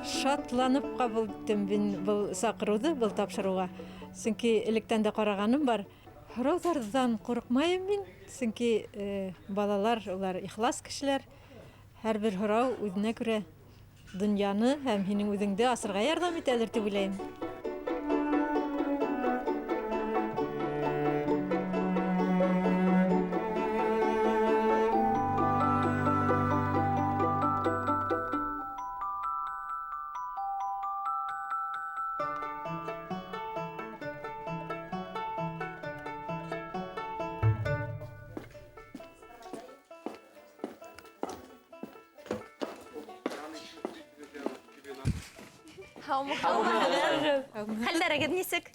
Шатланып кабул иттем мин бұл сакыруды, бұл тапшыруга. Чөнки электән дә караганым бар. Һораудардан курыкмайм мин, чөнки балалар улар ихлас кешеләр. Һәрбер һорау үзенә күрә дөньяны һәм һинең үзеңде асырга ярдәм итәлер дип уйлыйм. Хәлдәрегез нисек?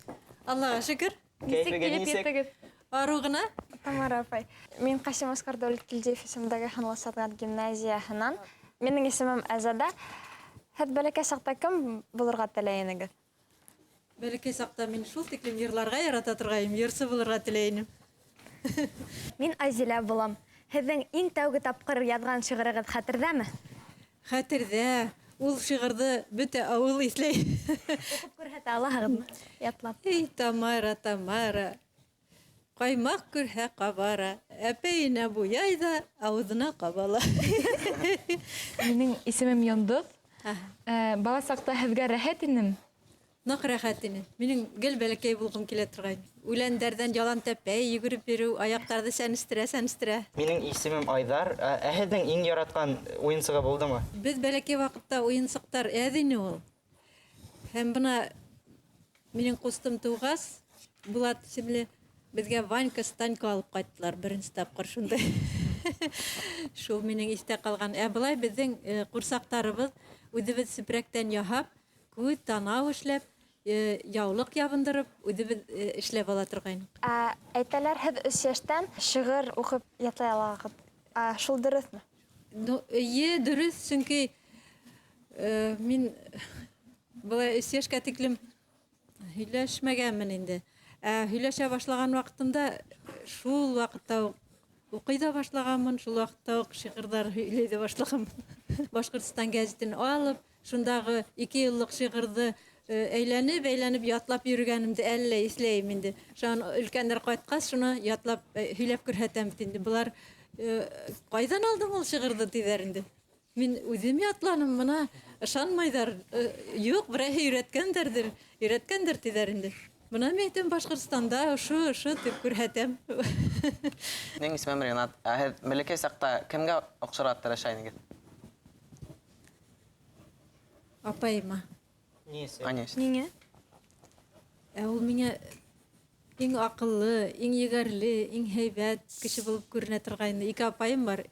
Аллага шөкер. Килеп еттегез? Ару гына. Тамара апай, мин Кашим Оскар Дәүлеткилдиев исемендәге Ханлысатган гимназияһынан. Минең исемем Азада. Һәд бәләкәй сакта кем булырга теләйнегез? Бәләкәй сакта мин шул тиклем йырларга ярата торгайым, йырсы булырга теләйнем. Мин Азилә булам. Һезнең иң тәүге тапкыр язган шигырыгыз хәтердәме? Хәтердә, ул шигырьде бөтә авыл исләй. Укып күрһәтә алаһығыҙмы? Ятлап. Эй, Тамара, Тамара, ҡаймаҡ күрһә ҡабара, әпәйенә буяй ҙа ауыҙына ҡабала. Минең исемем Йондоҙ. Бала саҡта һеҙгә рәхәт инем. Ныҡ рәхәт ине. Минең гел бәләкәй булғым килә торғайны. Үләндәрҙән ялан тәпәй йүгереп йөрөү, аяҡтарҙы сәнестәрә. Минең исемем Айҙар. Һеҙҙең иң яратҡан уйынсығы булдымы? Беҙ бәләкәй ваҡытта уйынсыҡтар әҙ ине ул. Һәм бына минең ҡустым тыуғас, Булат исемле, беҙгә Ванька, Станька алып ҡайттылар беренсе тапҡыр шундай. Шул минең истә ҡалған. Былай беҙҙең ҡурсаҡтарыбыҙ үҙебеҙ сепрәктән яһап, күҙ, танау эшләп, яулыҡ ябындырып, үҙебеҙ эшләп ала торғайныҡ. Әйтәләр, һеҙ 3 йәштән шиғыр уҡып ятлай алаһығыҙ. Шул дөрөҫмө? Эйе, дөрөҫ, сөнки мин былай 3 йәшкә тиклем һөйләшмәгәнмен инде. Һөйләшә башлаған ваҡытымда шул ваҡытта уҡый да башлағанмын, шул ваҡытта уҡ шиғырҙар һөйләй ҙә башлағанмын. Башҡортостан гәзитен алып, шундағы 2 йыллыҡ шиғырҙы әйләнеп ятлап йөрөгәнемде әллә иҫләйем инде. Шуны өлкәндәр ҡайтҡас, шуны ятлап һөйләп күрһәтәм бит инде. Былар ҡайҙан алдың ул шиғырҙы тиҙәр инде. Мин үҙем ятланым, бына ышанмайҙар. Юҡ, берәйһе өйрәткәндер тиҙәр инде. Бына мен әйтәм, Башҡортостанда ошо тип күрһәтәм. Минең исемем Ринат. Һеҙ бәләкәй саҡта кемгә оҡшарға тырыша инегеҙ? Апайыма. Ниңә? Ул миңә иң аҡыллы, иң егәрле, иң һәйбәт кеше булып күренә торғайны. 2 апайым бар.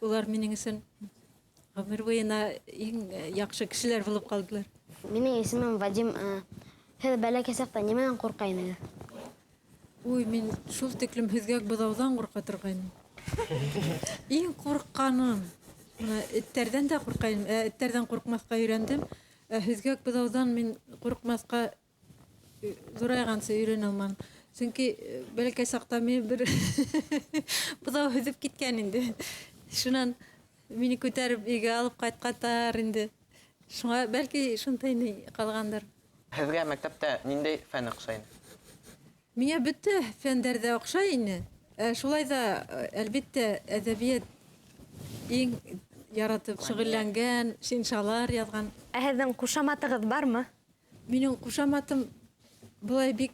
Улар минең өсөн ғүмер буйына иң яҡшы кешеләр булып ҡалдылар. Минең исемем Вадим. Һеҙ бәләкәй саҡта нимәнән ҡурҡайнығыҙ? Уй, мин шул тиклем һөҙгәк быҙауҙан ҡурҡа торғайным. Иң ҡурҡҡаным. Эттәрҙән дә ҡурҡайым. Эттәрҙән ҡурҡмаҫҡа өйрәндем. Һөҙгәк быҙауҙан мин ҡурҡмаҫҡа ҙурайғансы өйрәнә алманым. Сөнки бәләкәй саҡта мин бер быҙау һөҙөп киткән инде. Шунан мине күтәреп өйгә алып ҡайтҡатар инде. Шуңа бәлки шундай ҡалғандар. Һеҙгә мәктәптә ниндәй фән оҡшай ине? Миңә бөтә фәндәр ҙә оҡшай ине. Шулай ҙа, әлбиттә, әҙәбиәт иң яратып шөғөлләнгән, шиншалар яҙған. Һеҙҙең ҡушаматығыҙ бармы? Минең ҡушаматым былай бик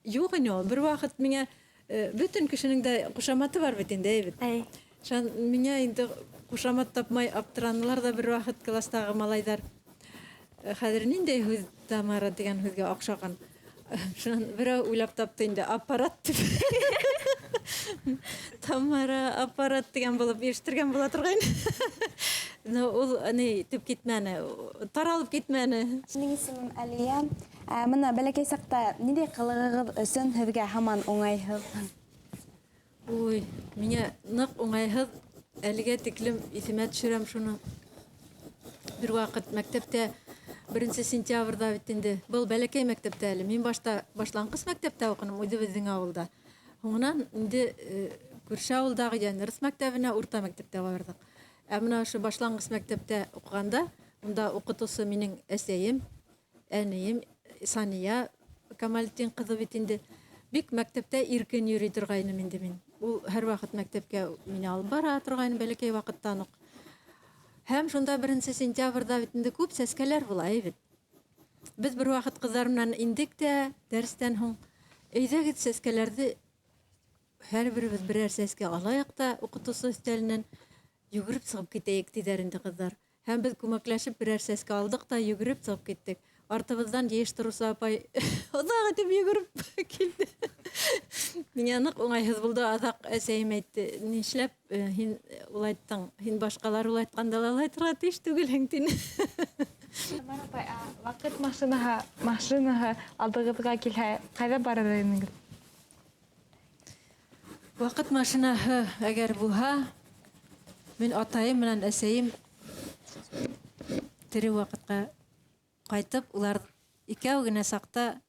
юҡ ине ул. Бер ваҡыт миңә бөтөн кешенең дә ҡушаматы бар бит инде, әйбет. Миңә инде ҡушамат тапмай аптыранылар да бер ваҡыт кластағы малайҙар. Хәҙер ниндәй һүҙ Тамара дигән һүҙгә оҡшаған. Шунан берәү уйлап тапты инде, аппарат тип. Тамара аппарат дигән булып ишетергән була торғайны. Ул тип китмәне, таралып китмәне. Минең исемем Әлиә. Мына бәләкәй саҡта ниндәй ҡылығығыҙ өсөн һеҙгә һаман уңайһыҙ? Уй, миңә ныҡ уңайһыҙ, әлегә тиклем иҫемә төшөрәм шуны. Бер ваҡыт мәктәптә 1 сентябрҙа бит инде. Был бәләкәй мәктәптә әле. Мин башта башланғыс мәктәптә уҡыным, үҙебеҙҙең ауылда. Һуңынан инде күрше ауылдағы Йәнырс мәктәбенә, урта мәктәптә барҙык. Мына ошо башланғыс мәктәптә уҡығанда Унда укытусы минең әсәйем, әнием Сания Камалетдин кызы бит инде. Бик мәктәптә иркен йөри торгайным инде мин. Ул һәр вакыт мәктәпкә мине алып бара торгайны бәләкәй вакыттан ук. Һәм шунда 1 сентябрьдә бит инде күп сәскәләр була бит. Без бер вакыт кызлар белән индек тә дәрестән һуң өйдәге сәскәләрне һәрберебез берәр сәскә алайык та укытусы өстәленнән йөгереп сыгып китәйек диләр инде кызлар. Һәм без күмәкләшеп берәр сәскә алдык та йөгереп сыгып киттек. Артыбыздан җыештырусы апай озак итеп йөгереп килде. Миңа нык уңайһыз булды. Азак әсәйем әйтте, нишләп һин улайттың? Һин башкалар улайтканда улайтырга тиеш түгел тине. Вакыт машинаһы алдыгызга килһә, кайда барыр идегез? Вакыт машинаһы әгәр булһа, мин атайым менән әсәйем тере вакытка кайтып, улар икәү генә сакта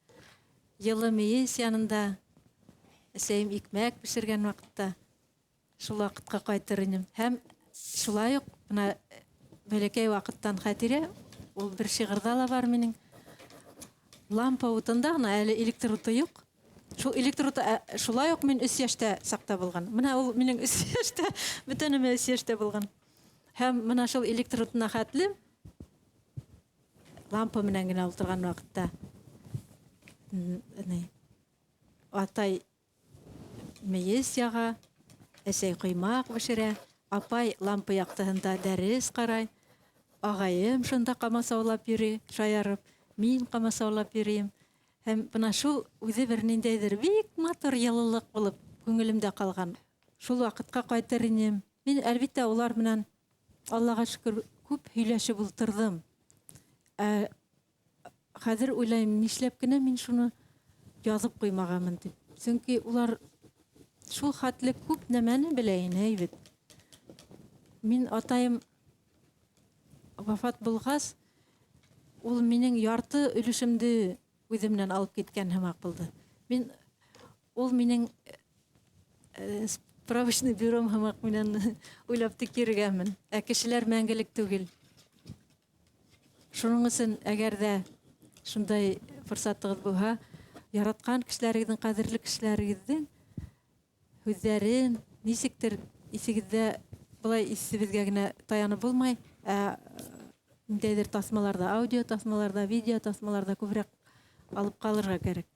йылы мейес янында әсәйем икмәк пешергән вакытта шул вакытка кайтыр идем. Һәм шулай ук менә бәләкәй вакыттан хәтирә, ул бер шигырьдә ла бар минең. Лампа утында гына әле электр уты юк. Шул электр уты шулай ук мин 3 яшьтә сакта булган. Менә ул минең 3 яшьтә, бөтенеме 3 яшьтә булган. Һәм менә шул электр утына хәтлем лампа менән генә ултырган вакытта атай мейес яга, әсәй коймак пешерә, апай лампа яктыһында дәрес карай, агайым шунда камасаулап йөри, шаярып, мин камасаулап йөрим. Һәм бына шул үзе бер ниндәйдер бик матур йылылык булып күңелемдә калган. Шул вакытка кайтыр идем. Мин әлбиттә улар белән Аллага шөкер күп һөйләшеп ултырдым. Хәзер уйлайм, нишләп кенә мин шуны язып куймаганмын дип. Чөнки улар шул хәтле күп нәмәне белә ине бит. Мин атайым вафат булгач, ул минең ярты өлешемде үземнән алып киткән һымак булды. Ул минең справочный бюром һымак менән уйлап тикергәнмен. Кешеләр мәңгелек түгел. Шуның өчен әгәр дә шундай форсатыгыз булһа, яраткан кешеләрегезнең, кадерле кешеләрегезнең һүзләрен ничектер исегездә булай исебезгә генә таянып булмай, ниндәйдер тасмаларда, аудио тасмаларда, видео тасмаларда күбрәк алып калырга кирәк.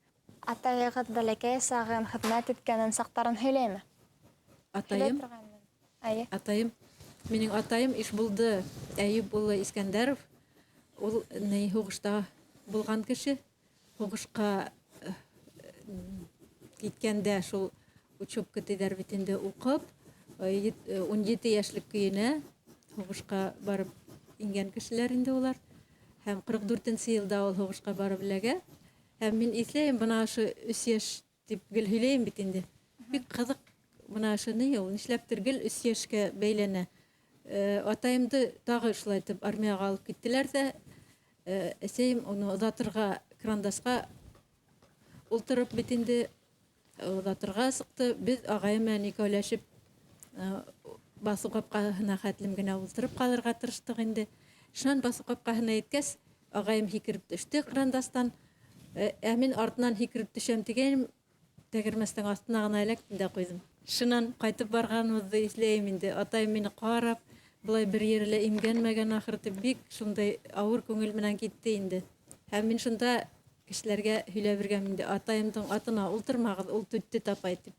Атайығыҙ бәләкәй сағын хеҙмәт иткәнен саҡтарын һөйләйме? Атайым, минең атайым Ишбулды Әйүп улы Искәндәров, ул һуғышта булган кеше, һуғышка киткәндә шул учебка тиҙәр бит инде уҡып, 17 йәшлек көйөнә һуғышка барып ингән кешеләр инде улар. Һәм 44-нче йылда ул һуғышка барып эләгә. Һәм мин иҫләйем, бына ошо 3 йәш дип гел һөйләйем бит инде. Бик ҡыҙыҡ бына ошоны, ул нишләптер гел 3 йәшкә бәйләнә. Атайымды тағы шулай итеп армияға алып киттеләр ҙә, әсәйем уны оҙатырға крандасҡа ултырып бит инде, оҙатырға сыҡты. Беҙ ағайым менән икәүләшеп баҫыу ҡапҡаһына хәтлем генә ултырып ҡалырға тырыштыҡ инде. Шунан баҫыу ҡапҡаһына еткәс, ағайым һикереп төштө крандастан. Мин артынан һикереп төшәм тигәйнем, тәгәрмәстең астына ғына эләктем дә ҡуйҙым. Шунан ҡайтып барғаныбыҙҙы иҫләйем инде. Атайым мине ҡарап, былай бер ерелә имгәнмәгән ахырты, бик шундай ауыр күңел менән китте инде. Һәм мин шунда кешеләргә һөйләп биргән инде, атайымдың атына ултырмағыҙ, ул түтте тапай тип.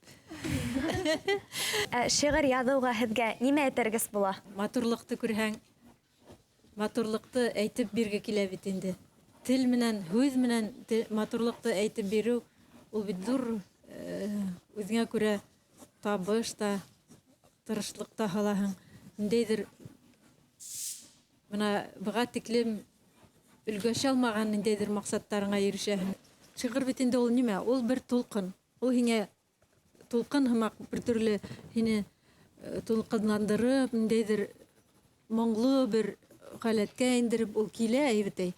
Шиғыр яҙыуға һеҙгә нимә әйтергес була? Матурлыҡты күрһәң, матурлыҡты әйтеп бирге килә бит инде. Тел менән, һүҙ менән матурлыҡты әйтеп биреү, ул бит ҙур үҙеңә күрә табыш та, тырышлыҡ та һалаһың. Ниндәйҙер бына быға тиклем өлгәшә алмаған ниндәйҙер маҡсаттарыңа ирешәһең. Шиғыр бит инде ул нимә? Ул бер тулҡын. Ул һиңә тулҡын һымаҡ бер төрлө һине тулҡынландырып, ниндәйҙер моңло бер халәткә индереп ул килә, әйбетәй.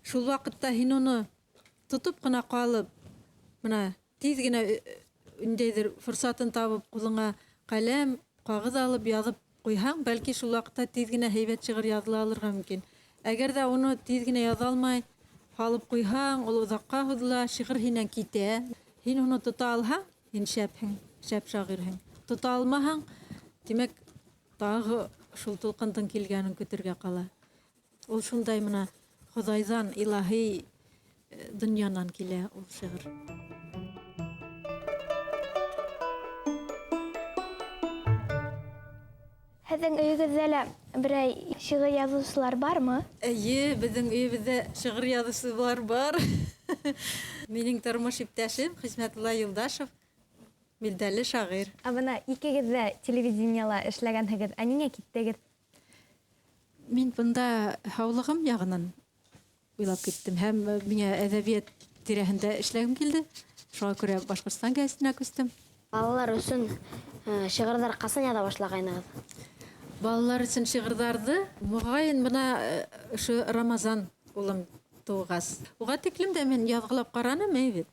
Шул ваҡытта һин уны тотоп ҡына ҡалып, бына тиҙ генә ниндәйҙер форсатын табып, ҡулыңа ҡәләм, ҡағыҙ алып яҙып куйһаң, бәлки шул вакытта тиз генә һәйбәт шигырь языла алырга мөмкин. Әгәр дә уны тиз генә яза алмай, халып куйһаң, ул узакка һуҙыла, шиғыр һинән китә. Һин уны тота алһаң, һин шәпһең, шәп шағирһең. Тота алмаһаң, тимәк, тағы шул тулҡындың килгәнен көтөргә ҡала. Ул шундай мына Хоҙайҙан, илаһи донъянан килә ул шиғыр. Һеҙҙең өйөгөҙҙә лә берәй шиғыр яҙыусылар бармы? Эйе, беҙҙең өйөбөҙҙә шиғыр яҙыусылар бар. Минең тормош иптәшем Хисмәтулла Юлдашев, билдәле шағир. Бына икегеҙ ҙә телевидениела эшләгәнһегеҙ. Ә ниңә киттегеҙ? Мин бында һаулығым яғынан уйлап киттем. Һәм миңә әҙәбиәт тирәһендә эшләгем килде. Шуға күрә Башҡортостан гәзитенә күстем. Балалар өсөн шиғырҙар ҡасан яҙа башлағайнығыҙ? Балалар өсөн шиғырҙарҙы, моғайын бына ошо Рамазан улым тыуғас. Уға тиклем дә мин яҙғылап ҡараным, бит.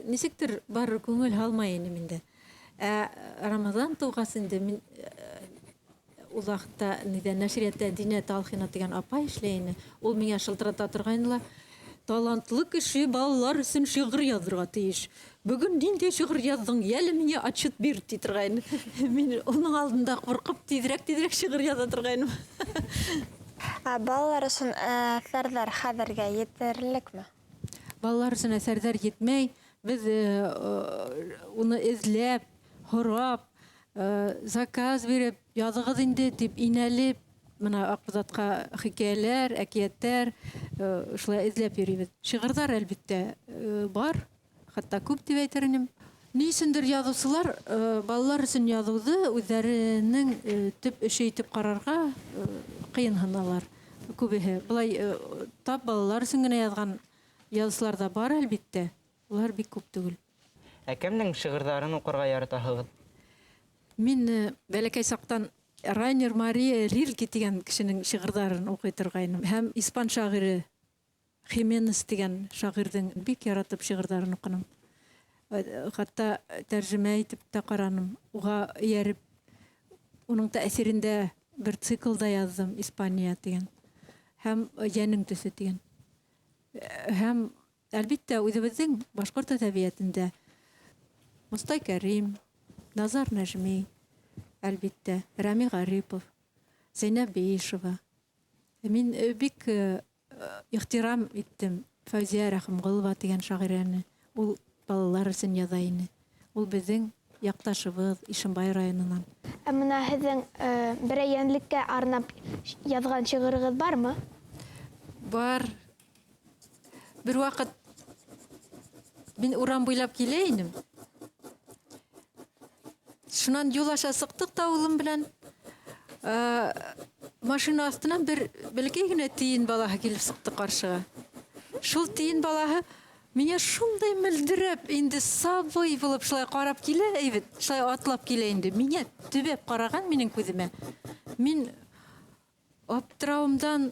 Нисектер бар күңел һалмай ине миндә. Рамазан тыуғас инде мин ул ваҡытта нәшриәттә Динә Талхина тигән апай эшләй ине. Ул миңә шылтырата торғайныла. Талантлы кеше балалар өсөн шиғыр яҙырға тейеш. Бөгөн ниндәй шиғыр яҙҙың? Йәле миңә отчет бир, ти торғайны. Мин уның алдында ҡурҡып тиҙерәк шиғыр яҙа торғайным. Балалар өсөн әҫәрҙәр хәҙергә етерлекме? Балалар өсөн әҫәрҙәр етмәй, беҙ уны эҙләп, һорап, заказ биреп, яҙығыҙ инде тип инәлеп, мына Аҡбуҙатҡа хикәйәләр, әкиәттәр, шулай эҙләп йөрөйбөҙ. Шиғырҙар әлбиттә бар, хатта күп тип әйтер инем. Ни өсөндөр яҙыусылар балалар өсөн яҙыуҙы үҙҙәренең төп эше итеп ҡарарға ҡыйынһыналар. Күбеһе. Былай тап балалар өсөн генә яҙған яҙыусылар да бар әлбиттә. Улар бик күп түгел. Кемнең шиғырҙарын уҡырға яратаһығыҙ? Мин бәләкәй саҡтан Райнер Мария Рильке тигән кешенең шиғырҙарын уҡый торғайным. Һәм испан шағиры Хименес тигән шағирҙың бик яратып шиғырҙарын уҡыным. Хатта тәржемә итеп тә ҡараным. Уға эйәреп, уның тәьҫирендә бер циклда яҙҙым, Испания тигән. Һәм йәнең төҫө тигән. Һәм әлбиттә үҙебеҙҙең башҡорт әҙәбиәтендә Мостай Кәрим, Назар Нәжми, әлбиттә Рәми Ғарипов, Зәйнәб Бейишева. Мин бик ихтирам иттем Фәүзиә Рәхимғолова тигән шағирәне. Ул балалар өсөн яҙа ине. Ул беҙҙең яҡташыбыҙ Ишембай районынан. Мына һеҙҙең берәй йәнлеккә арнап яҙған шиғырығыҙ бармы? Бар. Бер ваҡыт мин урам буйлап килә инем. Шунан юл аша сыҡтыҡ та улым белән. Машина астынан бер бәләкәй генә тейен балаһы килеп сыҡты ҡаршыға. Шул тейен балаһы миңә шундай мөлдөрәп, инде сабый булып шулай ҡарап килә, әйбет, шулай атлап килә инде. Миңә төбәп ҡараған минең күҙемә. Мин аптырауымдан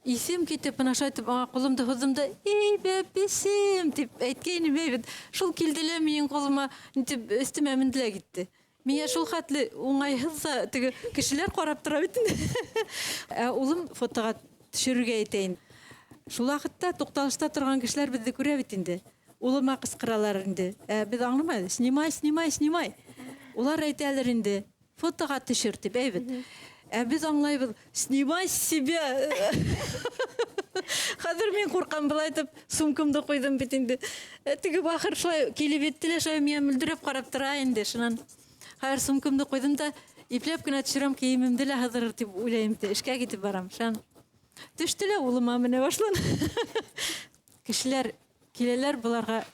исем китеп, мына шайтып, ҡулымды һуҙҙым да, «Эй, бәпесем!» тип әйткәйнем, әйбет. Шул килде лә минең ҡулыма, өҫтөмә менде лә китте. Миңә шул хәтле уңайһыҙ теге кешеләр ҡарап тора бит. Улым фотоға төшөрөргә итәйен. Шул ваҡытта туҡталышта торған кешеләр беҙҙе күрә бит инде. Улыма ҡысҡыралар инде. Беҙ аңламай, снимай, снимай, снимай. Улар әйтәлер инде, фотоға төшөр тип, әйбет. Беҙ аңлайбыҙ, снимай себя. Хәҙер мин ҡурҡам былай тип, сумкамды ҡуйҙым бит инде. Теге бахыр шулай килеп етте лә, шулай миңә мөлдөрәп ҡарап тора инде. Шунан хәҙер сумкамды ҡуйҙым да, ипләп кенә төшөрәм, кейемемде лә һыҙырыр тип уйлайым, эшкә китеп барам. Шунан төштө лә улыма менә башланы. Кешеләр киләләр быларға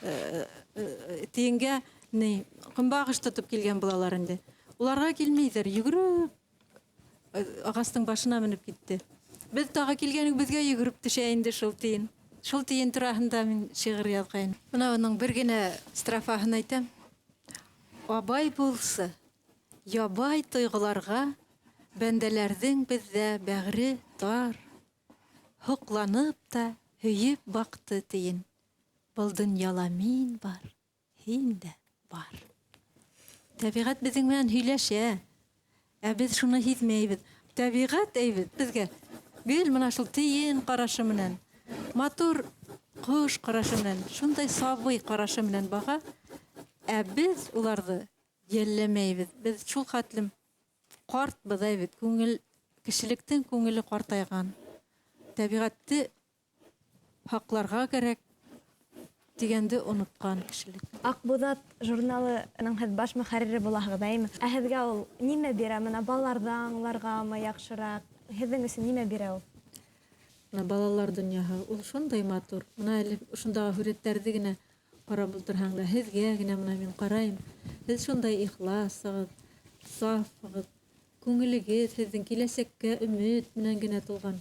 тейенгә ҡомбағыш тотоп килгән булалар инде. Уларға килмәйҙәр, йүгереп ағастың башына менеп китте. Беҙ тағы килгәнек беҙгә йүгереп төшә инде шул тейен. Шул тейен тураһында мин шиғыр яҙғайным. Бына уның бер генә строфаһын әйтәм. Абай булсы, ябай тойғоларға, бәндәләрҙең беҙҙә бәғре тар. Һоҡланып та, һөйөп баҡты тейен. Был донъяла мин бар, һин дә бар. Тәбиғәт беҙҙең менән һөйләшә. Ә без шуны һиҙмәйбеҙ. Тәбиғәт әйбеҙ беҙгә. Гел мына шул тейен ҡарашы менән, матур ҡош ҡарашы менән, шундай сабый ҡарашы менән баға. Ә без уларҙы йәлләмәйбеҙ. Без шул хәтлем ҡартбыҙ әйбеҙ. Кешелектең күңеле ҡартайған. Тәбиғәтте һаҡларға кәрәк дигәнде онотҡан кешелек. Аҡбуҙат журналының һеҙ баш мөхәррире булаһығыҙ, әйме? Ә һеҙгә ул нимә бирә? Мына балаларҙан уларғамы яҡшыраҡ? Һеҙҙең өсөн нимә бирә ул? Мына балалар донъяһы ул шундай матур. Мына әле шундағы һүрәттәрҙе генә ҡарап ултырһаң да, һеҙгә генә мына мин ҡарайым. Һеҙ шундай ихласығыҙ, сафығыҙ, күңелегеҙ һеҙҙең киләсәккә өмөт менән генә тулған.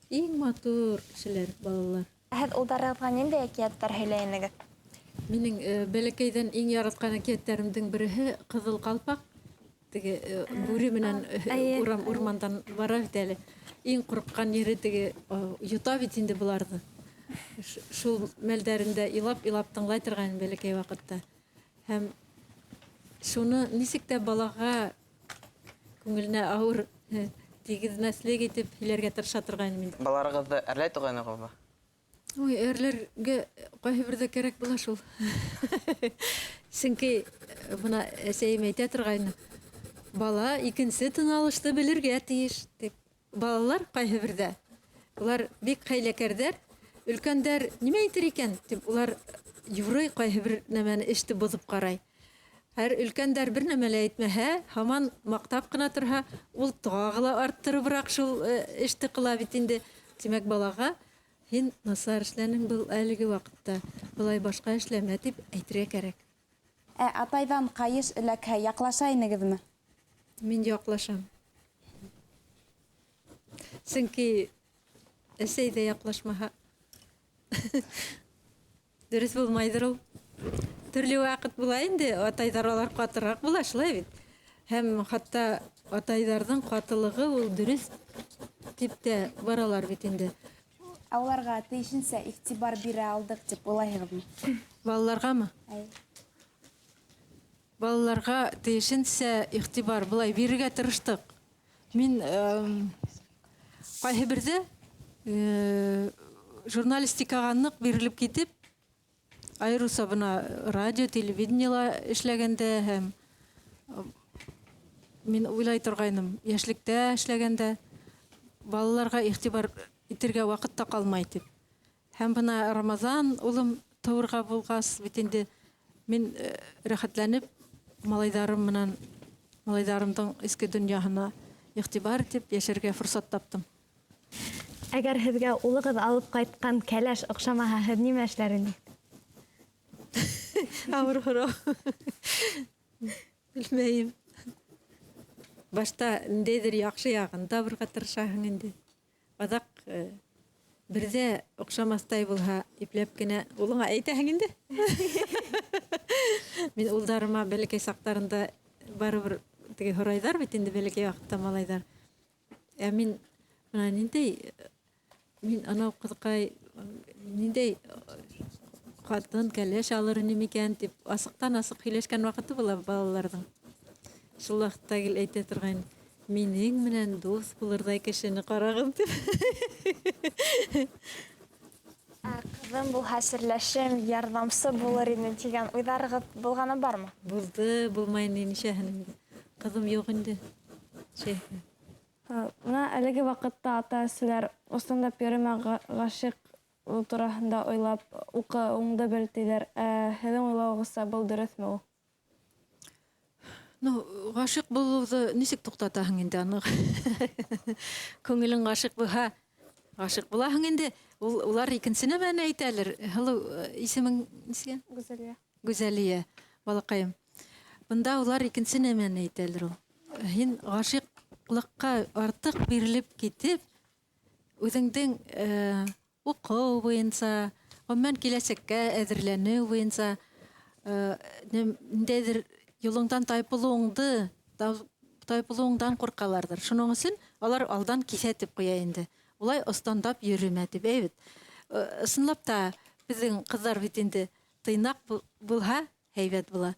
Иң матур кешеләр, балалар. Һеҙ улдарығыҙға ниндәй әкиәттәр һөйләй инегеҙ? Минең бәләкәйҙән иң яратҡан әкиәттәремдең береһе Ҡыҙыл Ҡалпаҡ. Теге бүре менән урмандан бара бит әле. Иң ҡурҡҡан ере теге йота бит инде быларҙы. Шул мәлдәрендә илап тыңлай торғайным бәләкәй ваҡытта. Һәм шуны нисек тә балаға күңеленә ауыр тигеҙмәҫлек итеп һөйләргә тырыша торғайным инде. Баларығыҙҙы әрләй туғайнығыҙмы? Ой, әрләргә ҡайһы берҙә кәрәк була шул. Сөнки бына әсәйем әйтә торғайны. Бала икенсе тыналышты белергә тейеш дип. Балалар ҡайһы берҙә. Улар бик хәйләкәрҙәр. Өлкәндәр нимә әйтер икән дип улар юрый ҡайһы бер нәмәне эште боҙоп ҡарай. Һәр өлкәндәр бер нәмә лә әйтмәһә, һаман маҡтап ҡына торһа, ул тағы ла арттырыбыраҡ шул эште ҡыла бит инде. Тимәк, балаға һин насар эшләнең был әлеге ваҡытта. Былай башҡа эшләмә тип әйтергә кәрәк. Ә атайҙан ҡайыш эләкһә яҡлаша инегеҙме? Мин яҡлашам. Сөнки әсәй ҙә яҡлашмаһа дөрөҫ булмайҙыр ул. Төрлө ваҡыт була инде, атайҙар алар ҡатыраҡ була, шулай бит. Һәм хатта атайҙарҙың ҡатылығы ул дөрөҫ тип тә баралар бит инде. Ә уларға тейешенсә иғтибар бирә алдыҡ тип уйлайһығыҙмы? Балаларғамы? Балаларға тейешенсә иғтибар былай бирергә тырыштыҡ. Мин ҡайһы берҙә журналистикаға ныҡ бирелеп китеп, айырыуса бына радио, телевидениела эшләгәндә һәм мин уйлай торғайным, йәшлектә эшләгәндә балаларға иғтибар итергә ваҡыт та ҡалмай тип. Һәм бына Рамазан улым тыуырға булғас бит инде мин рәхәтләнеп малайҙарым менән малайҙарымдың эске донъяһына иғтибар итеп йәшәргә форсат таптым. Әгәр һеҙгә улығыҙ алып ҡайтҡан кәләш оҡшамаһа, һеҙ нимә эшләр инегеҙ? Ауыр һорау. Белмәйем. Башта ниндәйҙер яҡшы яғын табырға тырышаһың инде. Аҙаҡ берҙә оҡшамаҫтай булһа, ипләп кенә улыңа әйтәһең инде. Мин улдарыма бәләкәй саҡтарында барыбер теге һорайҙар бит инде бәләкәй ваҡытта малайҙар. Ә мин бына ниндәй мин анау ҡыҙыҡай ниндәй ҡатын кәләш алыр инем икән тип асыҡтан-асыҡ һөйләшкән ваҡыты була балаларҙың. Шул ваҡытта гел әйтә торғайны. Минең менән дуҫ булырҙай кешене ҡарағыҙ тип. Ҡыҙым булһа серләшем, ярҙамсы булыр ине тигән уйҙарығыҙ булғаны бармы? Булды, булмай ни нишәһен инде. Ҡыҙым юҡ инде. Мына әлеге ваҡытта ата-әсәләр устандап йөрөмә ғашиҡ тураһында уйлап, уҡыуыңды бел тиҙәр. Һеҙҙең уйлауығыҙса был дөрөҫмө ул? Ну, ғашиҡ булыуҙы нисек туҡтатаһың инде аны? Күңелең ғашиҡ булһа, ғашиҡ булаһың инде. Улар икенсе нәмәне әйтәлер. Һылыу, исемең нисек? Гүзәлиә. Гүзәлиә, балаҡайым. Бында улар икенсе нәмәне әйтәлер ул. Һин ғашиҡлыҡҡа артыҡ бирелеп китеп, үҙеңдең уҡыу буйынса, ғөмүмән киләсәккә әҙерләнеү буйынса, ниндәйҙер юлыңдан тайпылыуыңдан ҡурҡаларҙыр. Шуның өсөн алар алдан киҫәтеп ҡуя инде. Улай остандап йөрөмә тип, әйбет. Ысынлап та беҙҙең ҡыҙҙар бит инде тыйнаҡ булһа, һәйбәт була.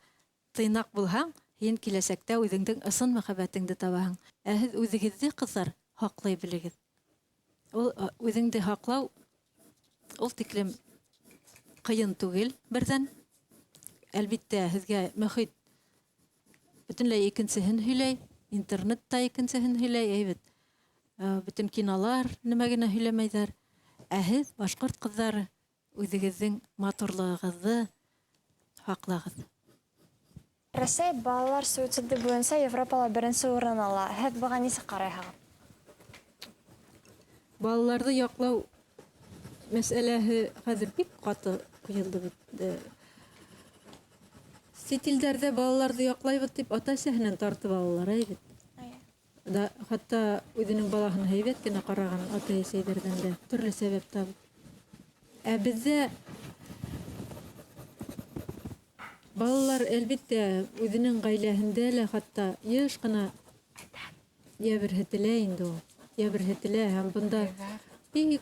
Тыйнаҡ булһаң, һин киләсәктә үҙеңдең ысын мөхәббәтеңде табаһың. Ә һеҙ үҙегеҙҙе, ҡыҙҙар, һаҡлай белегеҙ. Ул үҙеңде һаҡлау ул тиклем ҡыйын түгел берҙән. Әлбиттә, һеҙгә мөхит бөтөнләй икенсеһен һөйләй, интернетта икенсеһен һөйләй, әйбет. Бөтөн кинолар нимә генә һөйләмәйҙәр. Ә һеҙ, башҡорт ҡыҙҙары, үҙегеҙҙең матурлығығыҙҙы һаҡлағыҙ. Рәсәй балалар суициды буйынса Европала беренсе урын ала. Һеҙ быға нисек ҡарайһығыҙ? Балаларҙы яҡлау мәсьәләһе хәҙер бик ҡаты ҡуйылды бит. Сит илдәрҙә балаларҙы яҡлайбыҙ тип ата-әсәһенән тартып алалар, әйбет. Хатта үҙенең балаһын һәйбәт кенә ҡараған ата-әсәйҙәрҙән дә төрлө сәбәп табып. Ә беҙҙә балалар, әлбиттә, үҙенең ғаиләһендә лә хатта йыш ҡына йәберһетелә инде ул. Йәберһетелә һәм бында бик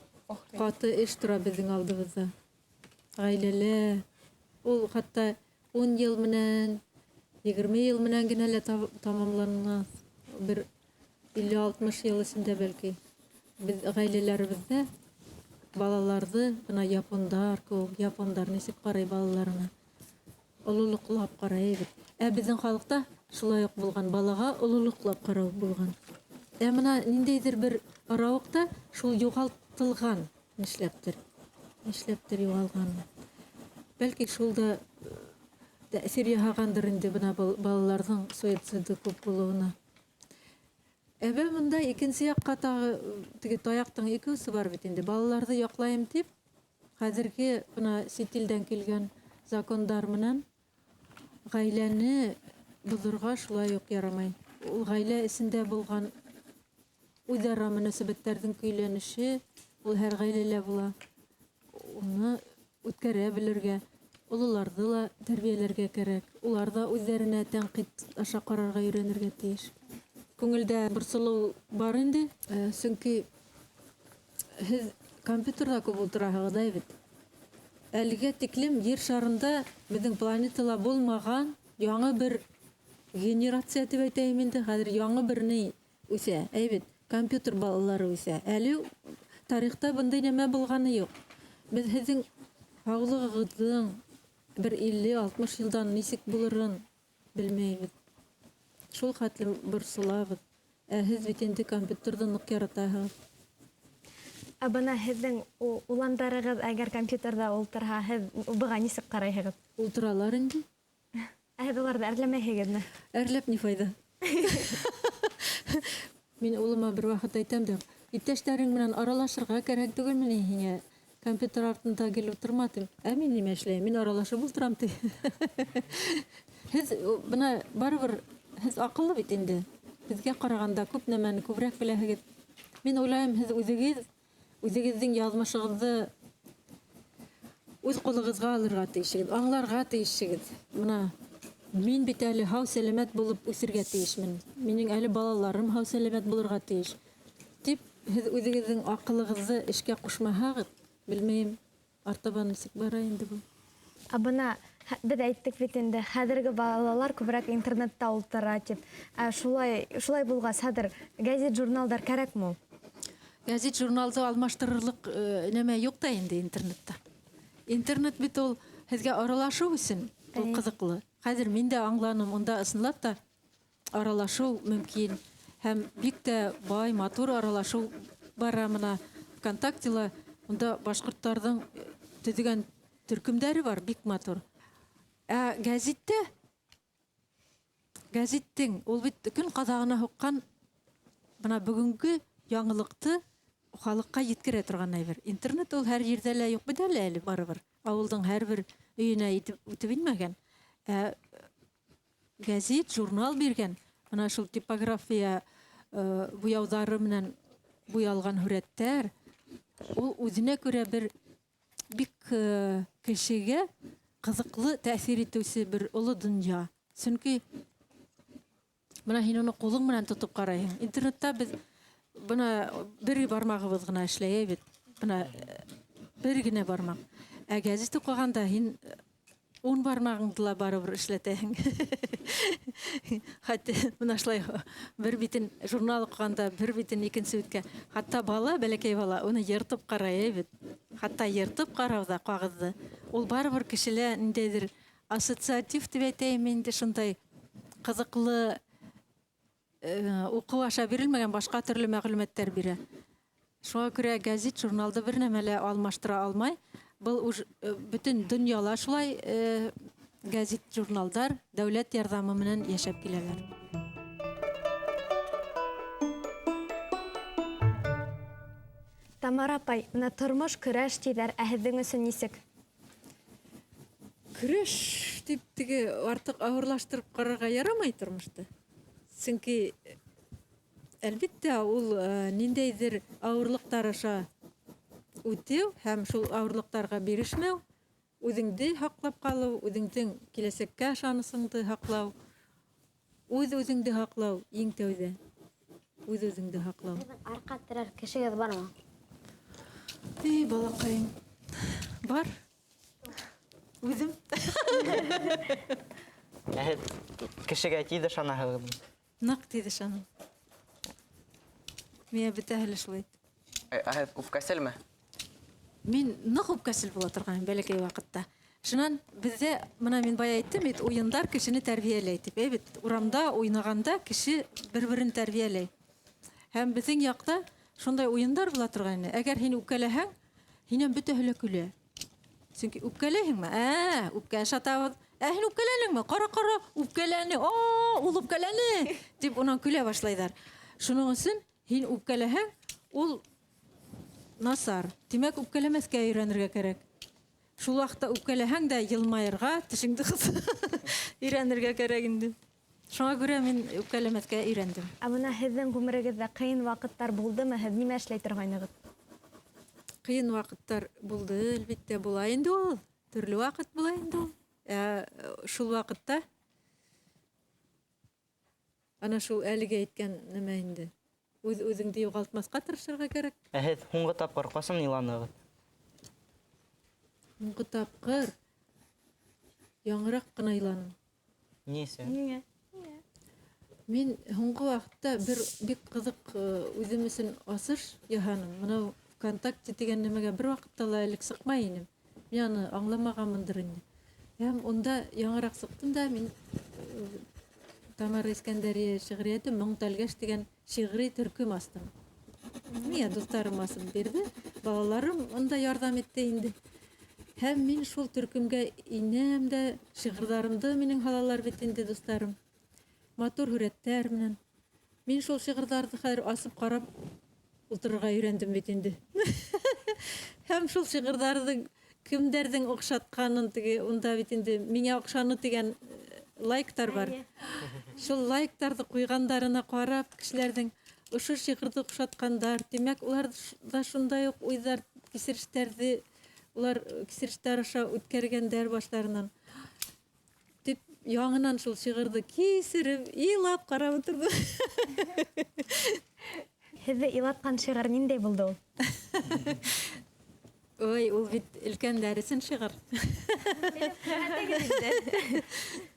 ҡаты эш тора беҙҙең алдыбыҙҙа. Ғаиләлә ул хатта 10 йыл менән, 20 йыл менән генә лә тамамланмаҫ. Бер 50-60 йыл эсендә бәлки. Беҙ ғаиләләребеҙҙә балаларҙы, бына япондар кеүек, япондар нисек ҡарай балаларына? Ололоҡлап ҡарай бит. Ә беҙҙең халыҡта шулай уҡ булған, балаға ололоҡлап ҡарау булған. Ә бына ниндәйҙер бер арауыҡта шул юғалтылған. Нишләптер юғалған. Бәлки шул да тәьсир яһағандыр инде бына балаларҙың суициды күп булыуына. Әбә мында икенсе яҡҡа теге таяҡтың ике усы бар бит инде. Балаларҙы яҡлайым тип, хәҙерге бына сит илдән килгән закондар менән ғаиләне боҙорға шулай уҡ ярамай. Ул ғаилә эсендә булған үҙара мөнәсәбәттәрҙең көйләнеше, ул һәр ғаиләлә була. Уны үткәрә белергә, ололарҙы ла тәрбиәләргә кәрәк. Улар да үҙҙәренә тәнҡит аша ҡарарға өйрәнергә тейеш. Күңелдә борсолоу бар инде, сөнки һеҙ компьютерҙа күп ултыраһығыҙ, әйбет. Әлегә тиклем ер шарында беҙҙең планетала булмаған яңы бер генерация тип әйтәйем инде. Хәҙер яңы бер ни үҫә, әйбет. Компьютер балалары үҫә. Әле тарихта бындай нәмә булғаны юҡ. Беҙ һеҙҙең һаулығығыҙҙың бер 50-60 йылдан нисек булырын белмәйбеҙ. Шул хәтлем борсолабыҙ. Ә һеҙ бит инде компьютерҙы ныҡ яратаһығыҙ. Ә бына һеҙҙең уландарығыҙ әгәр компьютерҙа ултырһа, һеҙ быға нисек ҡарайһығыҙ? Ултыралар инде. Ә һеҙ уларҙы әрләмәйһегеҙме? Әрләп ни файҙа? Мин улыма бер ваҡыт әйтәм дә, иптәштәрең менән аралашырға кәрәк түгелме ни һиңә? Компьютер артында гел ултырма тим. Ә мин нимә эшләйем? Мин аралашып ултырам ти. Һеҙ бына барыбер һеҙ аҡыллы бит инде. Беҙгә ҡарағанда күп нәмәне күберәк беләһегеҙ. Мин уйлайым, һеҙ үҙегеҙҙең яҙмышығыҙҙы үҙ ҡулығыҙға алырға тейешегеҙ, аңларға тейешегеҙ. Бына мин бит әле һау сәләмәт булып үҫергә тейешмен. Минең әле балаларым һау сәләмәт булырға тейеш. Тип, һеҙ үҙегеҙҙең аҡылығыҙҙы эшкә ҡушмаһағыҙ, белмәйем, артабан нисек бара инде был. Ә бына беҙ әйттек бит инде, хәҙерге балалар күберәк интернетта ултыра тип. Шулай булғас, хәҙер гәзит, журналдар кәрәкме ул? Гәзит, журналды алмаштырырлыҡ нәмә юҡ та инде интернетта. Интернет бит ул һеҙгә аралашыу өсөн ул ҡыҙыҡлы. Хәҙер мин дә аңланым, унда ысынлап та аралашыу мөмкин. Һәм бик тә бай, матур аралашыу бара мына ВКонтактела. Унда башҡорттарҙың төҙөгән төркөмдәре бар, бик матур. Ә гәзиттең, ул бит көн ҡаҙағына һуҡҡан бына бүгөнгө яңылыҡты халыҡҡа еткерә торған әйбер. Интернет ул һәр ерҙә лә юҡ бит әле барыбер. Ауылдың һәр бер өйөнә үтеп инмәгән. Гәзит, журнал биргән. Ана шул типография буяуҙары менән буялған һүрәттәр. Ул үҙенә күрә бер бик кешегә ҡыҙыҡлы тәьҫир итеүсе бер оло донъя. Сөнки бына һин уны ҡулың менән тотоп ҡарайһың. Интернетта беҙ бына бер бармағыбыҙ ғына эшләй бит. Бына бер генә бармаҡ. Ә гәзит уҡығанда һин ун бармағыңды ла барыбер эшләтәһең. Хәтта менә шулай бер битен журнал укыганда, бер битен икенче биткә. Хәтта бала, бәләкәй бала, уны йыртып карый бит. Хәтта йыртып карауда кагызды. Ул барыбер кешеләр ниндәйдер ассоциатив дип әйтәм инде шундай кызыклы уку аша бирелмәгән башка төрле мәгълүматлар бирә. Шуңа күрә гәзит, журналда бер нәмәлә алмаштыра алмай. Был бөтен дөньяла шулай гәзит, журналдар дәүләт ярдәме менән яшәп киләләр. Тамара апай, менә тормыш көрәш тиҙәр, ә һеҙҙең өсөн нисек? Көрәш дип теге артык авырлаштырып карарга ярамай тормышты. Сөнки әлбиттә ул ниндәйҙер ауырлыҡтар аша үтеү һәм шул ауырлыҡтарға бирешмәү, үҙеңде һаҡлап ҡалыу, үҙеңдең киләсәккә ышанысыңды һаҡлау, үҙ-үҙеңде һаҡлау иң тәүҙә. Үҙ-үҙеңде һаҡлау. Арҡа терәр кешегеҙ бармы? Балаҡайым, бар. Үҙем. Һеҙ кешегә тиҙ ышанаһығыҙмы? Наҡ тиҙ ышанам. Миңә бөтәһе лә шулай. Һеҙ үпкәселме? Мин ныҡ үпкәсел була торғайным бәләкәй ваҡытта. Шунан беҙҙә, мына мин бая әйттем бит, уйындар кешене тәрбиәләй тип. Бит, урамда уйнағанда кеше бер-берен тәрбиәләй. Һәм беҙҙең яҡта шундай уйындар була торғайны. Әгәр һин үпкәләһәң, һинән бөтәһе лә көлә. Сөнки үпкәләйһеңме? Үпкә ашатабыҙ. Һин үпкәләнеңме? Ҡара, үпкәләне. Ул үпкәләне. Тип унан көлә башлайҙар. Шуның өсөн һин үпкәләһәң, ул насар. Тимәк, үпкәләмәҫкә өйрәнергә кәрәк. Шул ваҡытта үпкәләһәң дә йылмайырға, тешеңде өйрәнергә кәрәк инде. Шуңа күрә мин үпкәләмәҫкә өйрәндем. Ә менә һеҙҙең ғүмерегеҙҙә ҡыйын ваҡыттар булдымы? Һеҙ нимә эшләй торғайнығыҙ? Ҡыйын ваҡыттар булды, әлбиттә була инде ул. Төрлө ваҡыт була инде ул. Шул ваҡытта ана шул әлегә әйткән нәмә инде. Үҙ-үҙеңде юғалтмаҫҡа тырышырға кәрәк. Һеҙ һуңғы тапҡыр ҡасан иланығыҙ? Һуңғы тапҡыр яңыраҡ ҡына иланым. Нисә? Мин һуңғы ваҡытта бер бик ҡыҙыҡ үҙем өсөн асыш яһаным. Мынау ВКонтакте тигән нәмәгә бер ваҡытта ла элек сыҡмай инем. Мин аны аңламағанмындыр инде. Һәм унда яңыраҡ сыҡтым да мин Тамара Искәндәрия шиғриәте «Моң тәлгәш» тигән шиғри төркөм астым. Миңә дуҫтарым асып бирҙе, балаларым унда ярҙам итте инде. Һәм мин шул төркөмгә инәм дә, шиғырҙарымды минең һалалар бит инде дуҫтарым. Матур һүрәттәр менән. Мин шул шиғырҙарҙы хәҙер асып ҡарап ултырырға өйрәндем бит инде. Һәм шул шиғырҙарҙың кемдәрҙең оҡшатҡанын теге унда бит инде миңә оҡшаны тигән лайктар бар. Шул лайктарҙы ҡуйғандарына ҡарап, кешеләрҙең ошо шиғырҙы оҡшатҡандар. Тимәк, улар да шундай уҡ уйҙар, кисерештәрҙе, улар кисерештәр аша үткәргәндәр баштарынан. Тип, яңынан шул шиғырҙы кисереп, илап ҡарап ултырҙым. Һеҙҙе илатҡан шиғыр ниндәй булды ул? Ой, ул бит өлкәндәр өсөн шиғыр.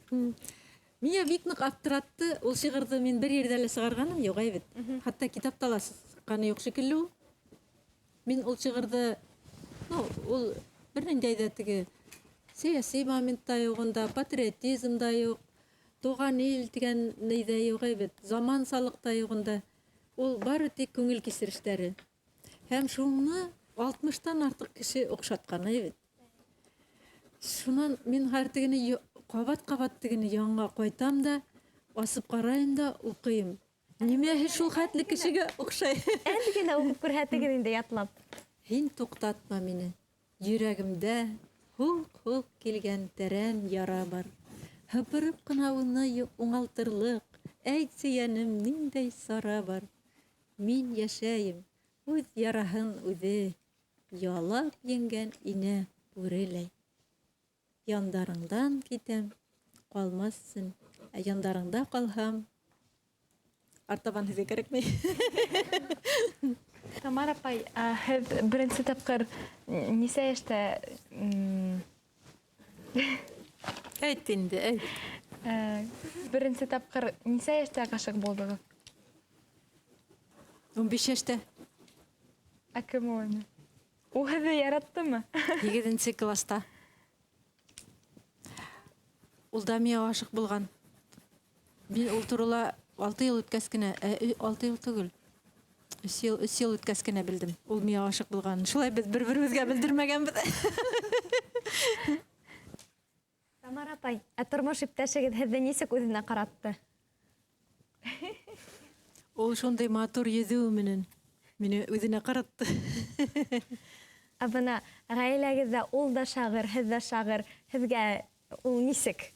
Миңә бик ныҡ аптыратты. Ул шиғырҙы мин бер ерҙә лә сығарғаным юҡ, бит. Хатта китапта ла сыҡҡаны юҡ шикелле ул. Мин ул шиғырҙы, ул бер ниндәй ҙә теге сәйәси моментта юҡ унда, патриотизмда юҡ, туған ил тигән нейҙә юҡ, бит. Заман салыҡта юҡ унда. Ул бары тик күңел кисерештәре. Һәм шуны 60-тан артыҡ кеше оҡшатҡан, бит. Шунан мин һәр тегене ҡабат-ҡабат тегене яңға ҡайтам да, асып ҡарайым да, уҡыйым. Нимәһе шул хәтле кешегә оҡшай? Әнде генә уҡып күрһәтегеҙ инде ятлап. Һин туҡтатма мине. Йөрәгемдә һулҡ-һулҡ килгән тәрән яра бар. Һыпырып ҡына уны уңалтырлыҡ. Әйтсе, йәнем, ниндәй сара бар. Мин йәшәйем, үҙ яраһын үҙе. Ялап еңгән инә бүреләй. Яндарыңдан китәм, ҡалмаҫсын. Яндарыңда ҡалһам, артабан һеҙгә кәрәкмәй. Тамара апай, һеҙ беренсе тапҡыр нисә йәштә Әйт инде, әйт. Беренче тапкыр нисә яшьтә гашык булдыгыз? 15 яшьтә, Ә кем ул? Ул һеҙҙе яраттымы? 7 класста. Ул да миңа гашык булган. Мин ул турыла 6 ел үткәс кенә, 6 ел түгел. 3 ел үткәс кенә белдем. Ул миңа гашык булган. Шулай без бер-беребезгә белдермәгәнбез. Тамара апай, тормош иптәшегеҙ һеҙҙе нисек үҙенә ҡаратты? Ул шундай матур йөҙөү менән мине үҙенә ҡаратты. Бына ғаиләгеҙҙә ул да шағир, һеҙ дә шағир. Һеҙгә ул нисек?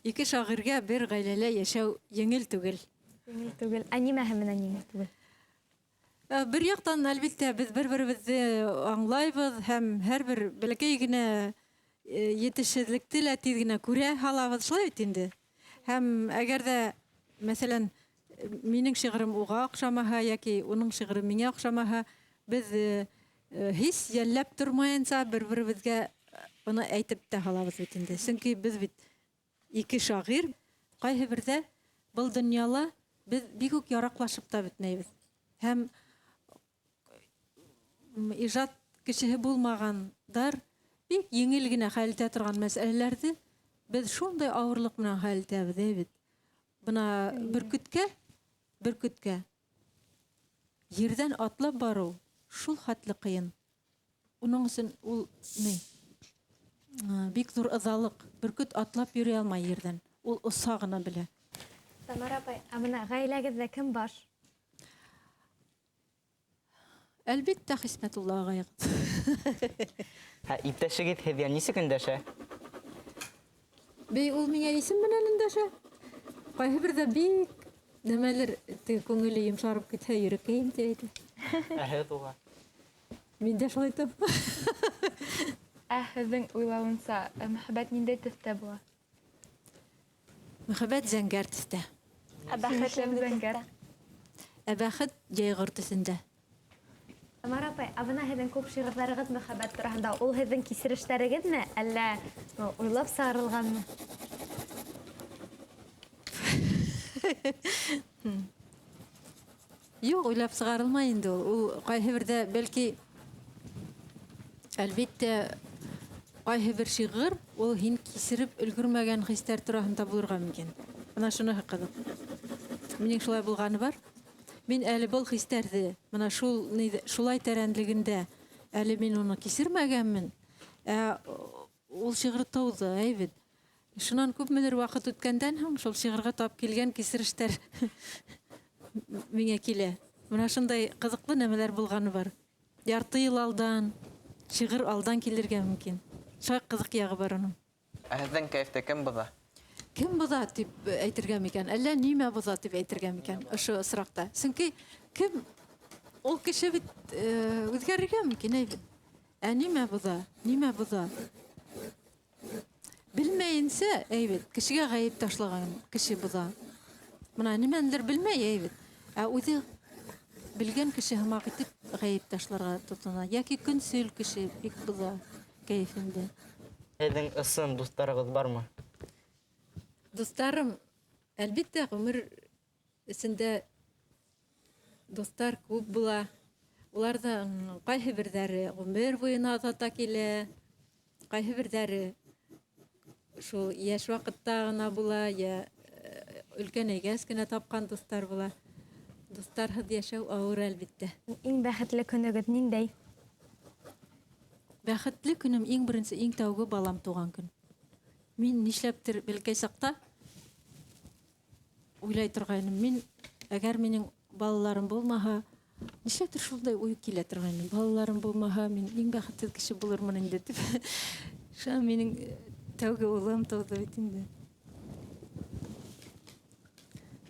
2 шағиргә бер ғаиләлә йәшәү еңел түгел. Еңел түгел. Нимәһе менән еңел түгел? Бер яктан, әлбиттә, без бер-беребезҙе аңлайбыҙ һәм һәр бер бәләкәй генә етешһеҙлекте лә тиҙ генә күрә һалабыҙ, шулай бит инде. Һәм әгәр ҙә, мәсәлән, минең шиғырым уға оҡшамаһа, йәки уның шиғыры миңә оҡшамаһа, без һис йәлләп тормайынса бер-беребеҙгә уны әйтеп тә һалабыҙ бит инде. Сөнки без бит 2 шағир, ҡайһы берҙә был донъяла без бик үк яраҡлашып та бөтмәйбеҙ. Һәм ижад кешеһе булмағандар бик еңел генә хәл итә торған мәсьәләләрҙе без шундай ауырлыҡ менән хәл итәбеҙ, бит. Бына бөркөткә ерҙән атлап барыу шул хәтле ҡыйын. Уның өсөн ул бик ҙур ыҙалыҡ. Бөркөт атлап йөрөй алмай ерҙән. Ул оса ғына белә. Тамара апай, бына ғаиләгеҙҙә кем баш? Әлбиттә, Хисмәтулла ағайығыҙ. Иптәшегеҙ һеҙгә нисек өндәшә? Бей, ул миңә исем менән өндәшә. Ҡайһы берҙә бик нәмәлер күңеле йомшарып китһә, йөрәкәйем тип әйтә. Ә һеҙ уға? Мин дә шулай итәм. Һеҙҙең уйлауынса, мөхәббәт ниндәй төҫтә була? Мөхәббәт зәңгәр төҫтә. Ә бәхет йәйғор төҫөндә. Тамара апай, бына һеҙҙең күп шиғырҙарығыҙ мөхәббәт тураһында. Ул һеҙҙең кисерештәрегеҙме, әллә уйлап сығарылғанмы? Юҡ, уйлап сығарылмай инде ул. Ул ҡайһы берҙә, бәлки, әлбиттә, ҡайһы бер шиғыр, ул һин кисереп өлгөрмәгән хистәр тураһында булырға мөмкин. Бына шуныһы ҡыҙыҡ. Минең шулай булғаны бар. Мин әле был хистәрҙе, бына шулай тәрәнлегендә, әле мин уны кисермәгәнмен. Ул шиғыр тыуҙы, әйбет. Шунан күпмелер ваҡыт үткәндән һуң, шул шиғырға тап килгән кисерештәр миңә килә. Бына шундай ҡыҙыҡлы нәмәләр булғаны бар. Ярты йыл алдан, шиғыр алдан килергә мөмкин. Шулай ҡыҙыҡ яғы бар уның. Һеҙҙең кәйефте кем боҙа? Кем боҙа тип әйтергә микән? Әллә нимә боҙа тип әйтергә микән ошо осраҡта? Сөнки кем ул кеше бит үҙгәрергә мөмкин, әйбет. Ә нимә боҙа? Нимә боҙа? Белмәйенсә, әйбет, кешегә ғәйеп ташлаған кеше боҙа. Бына нимәнелер белмәй, әйбет. Ә үҙе белгән кеше һымаҡ итеп ғәйеп ташларға тотона. Йәки көнсөл кеше бик боҙа кәйефемде. Һеҙҙең ысын дуҫтарығыҙ бармы? Дуҫтарым, әлбиттә, ғүмер эсендә дуҫтар күп була. Уларҙың ҡайһы берҙәре ғүмер буйына оҙата килә, ҡайһы берҙәре шул йәш ваҡытта ғына була, йә өлкәнәйгәс кенә тапҡан дуҫтар була. Дуҫтарһыҙ йәшәү ауыр, әлбиттә. Иң бәхетле көнөгөҙ ниндәй? Бәхетле көнөм иң беренсе, иң тәүге балам тыуған көн. Мин нишләптер бәләкәй саҡта уйлай торғайным. Мин, әгәр минең балаларым булмаһа, нишләптер шулдай уй килә торғайным. Балаларым булмаһа, мин иң бәхетһеҙ кеше булырмын инде тип. Шуға минең тәүге улым тыуҙы бит инде.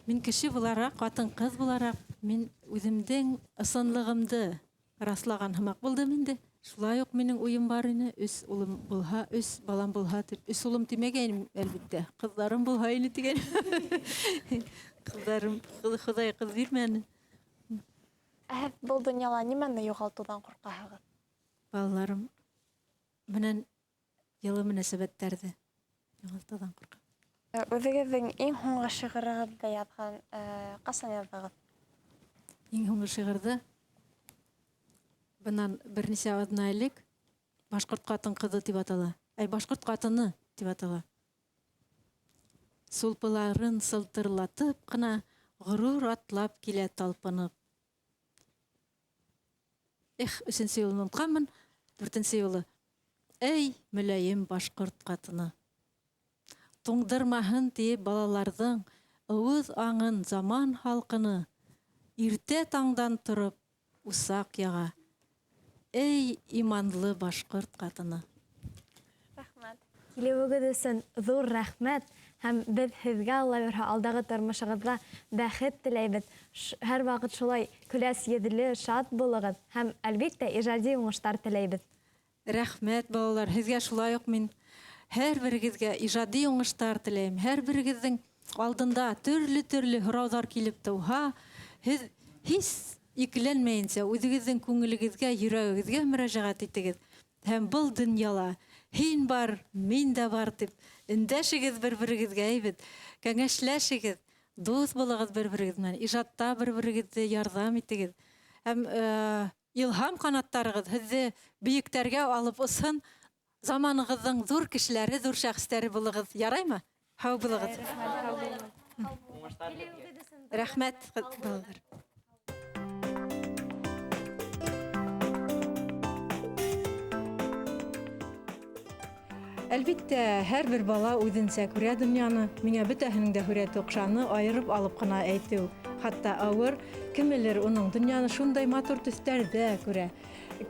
Мин кеше булараҡ, ҡатын-ҡыҙ булараҡ, мин үҙемдең ысынлығымды раҫлаған һымаҡ булдым инде. Шулай уҡ минең уйым бар ине, 3 улым булһа, 3 балам булһа, 3 улым тимәгәйнем, әлбиттә. Ҡыҙҙарым булһа ине тигән. Ҡыҙҙарым, Хоҙай ҡыҙ бирмәне. Һеҙ был донъяла нимәне юғалтыуҙан ҡурҡаһығыҙ? Балаларым менән йылы мөнәсәбәттәрҙе. Юғалтаудан қорқам. Үҙегеҙҙең иң һуңғы шиғырығыҙҙы яҙған ҡасан яҙҙығыҙ? Иң һуңғы шиғырҙы бынан бер нисә аҙна элек башҡорт ҡатын-ҡыҙы тип атала. Башҡорт ҡатыны тип атала. Сулпыларын сылтырлатып ҡына ғорур атлап килә талпынып. Өсөнсө юлын онотҡанмын, 4-нсе юлы. Эй, мөләйем башҡорт ҡатыны. Туңдырмаһын тиеп балаларҙың ыуыҙ аңын заман һалҡыны. Иртә таңдан тороп усаҡ яға. Эй, иманлы башҡорт ҡатыны. Рәхмәт. Килеүегеҙ өсөн ҙур рәхмәт һәм беҙ һеҙгә Алла бирһә алдағы тормошығыҙға бәхет теләйбеҙ. Һәр ваҡыт шулай көләс йөҙлө, шат булығыҙ һәм әлбиттә ижади уңыштар теләйбеҙ. Рәхмәт, балалар. Һеҙгә шулай уҡ мин һәр берегеҙгә ижади уңыштар теләйем. Һәр берегеҙҙең алдында төрлө-төрлө һорауҙар килеп тыуһа, һеҙ һис икеләнмәйенсә үҙегеҙҙең күңелегеҙгә, йөрәгегеҙгә мөрәжәғәт итегеҙ. Һәм был донъяла һин бар, мин дә бар тип өндәшегеҙ бер-берегеҙгә, әйбет. Кәңәшләшегеҙ, дуҫ булығыҙ бер-берегеҙ менән, ижадта бер-берегеҙҙе ярҙам итегеҙ. Һәм илһам ҡанаттарығыҙ һеҙҙе бейектәргә алып осын, заманығыҙҙың ҙур кешеләре, ҙур шәхестәре булығыҙ. Яраймы? Һау булығыҙ. Рәхмәт, балалар. Әлбиттә, һәр бер бала үҙенсә күрә донъяны. Миңә бөтәһенең дә һүрәте оҡшаны, айырып алып ҡына әйтеү. Хатта ауыр, кемелер уның донъяны шундай матур төҫтәрҙә күрә.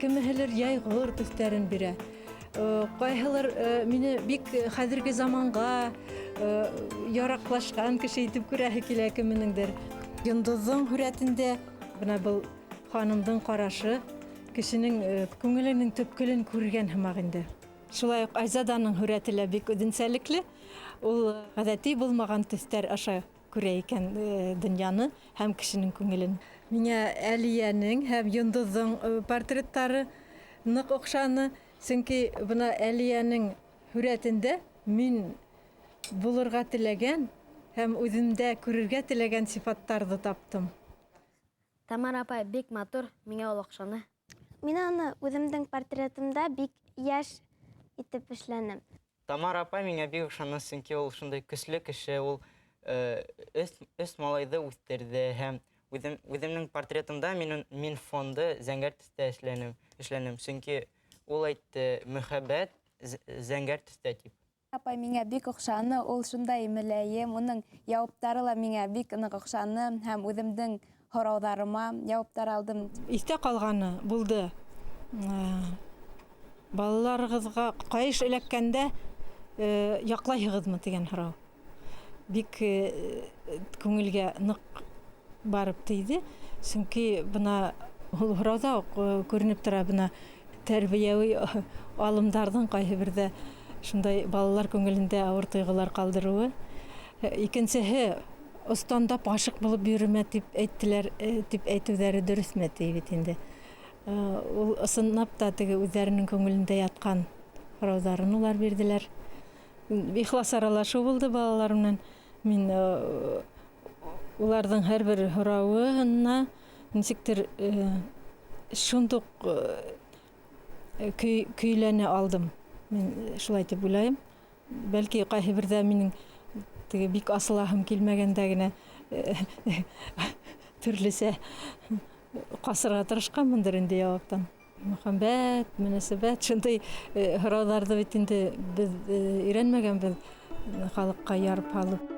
Кемеһелер яйғыр төҫтәрен бирә. Ҡайһылыр мине бик хәҙерге заманға яраҡлашҡан кеше итеп күрәһе килә кеменеңдер. Йондоҙҙоң һүрәтендә бына был ханымдың ҡарашы кешенең күңеленең төпкөлөн күргән һымаҡ инде. Шулай уҡ Айзаданың һүрәте лә бик үҙенсәлекле. Ул ғәҙәти булмаған төҫтәр аша күрә икән донъяны һәм кешенең күңелен. Миңә Әлиәнең һәм Йондоҙҙоң портреттары ныҡ оҡшаны. Сөнки бына Әлиәнең һүрәтендә мин булырға теләгән һәм үҙемдә күрергә теләгән сифаттарҙы таптым. Тамара апай бик матур, миңә ул оҡшаны. Мин аны үҙемдең портретымда бик йәш итеп эшләнем. Тамара апай миңә бик оҡшаны, сөнки ул шундай көслө кеше, ул өс малайҙы үҫтерҙе һәм үҙемнең портретымда мин фонды зәңгәр төҫтә эшләнем, сөнки ул әйтте мөхәббәт зәңгәр төҫтә тип. Апай миңә бик оҡшаны, ул шундай мөләйем, уның яуаптары ла миңә бик ныҡ оҡшаны һәм үҙемдең һорауҙарыма яуаптар алдым. Истә ҡалғаны булды. Балаларығыҙға ҡайыш эләккәндә яҡлайһығыҙмы тигән һорау. Бик күңелгә ныҡ барып тейҙе. Сөнки бына ул һорауда уҡ күренеп тора, бына тәрбиәүи алымдарҙың ҡайһы берҙә шундай балалар күңелендә ауыр тойғолар ҡалдырыуы. Икенсеһе, остандап ғашиҡ булып йөрөмә тип әйттеләр, тип әйтеүҙәре дөрөҫмө ти бит инде. Ул ысынлап та теге үҙҙәренең күңелендә ятҡан һорауҙарын улар бирҙеләр. Ихлас аралашыу булды балалар менән. Мин уларҙың һәр бер һорауына нисектер шундуҡ көйләнә алдым. Мин шулай тип уйлайым. Бәлки ҡайһы берҙә минең теге бик асылаһым килмәгәндә генә төрлөсә ҡасырға тырышҡанмындыр инде яуаптан. Мөхәббәт, мөнәсәбәт, шундай һорауҙарҙы бит инде беҙ өйрәнмәгәнбеҙ халыҡҡа ярып һалып.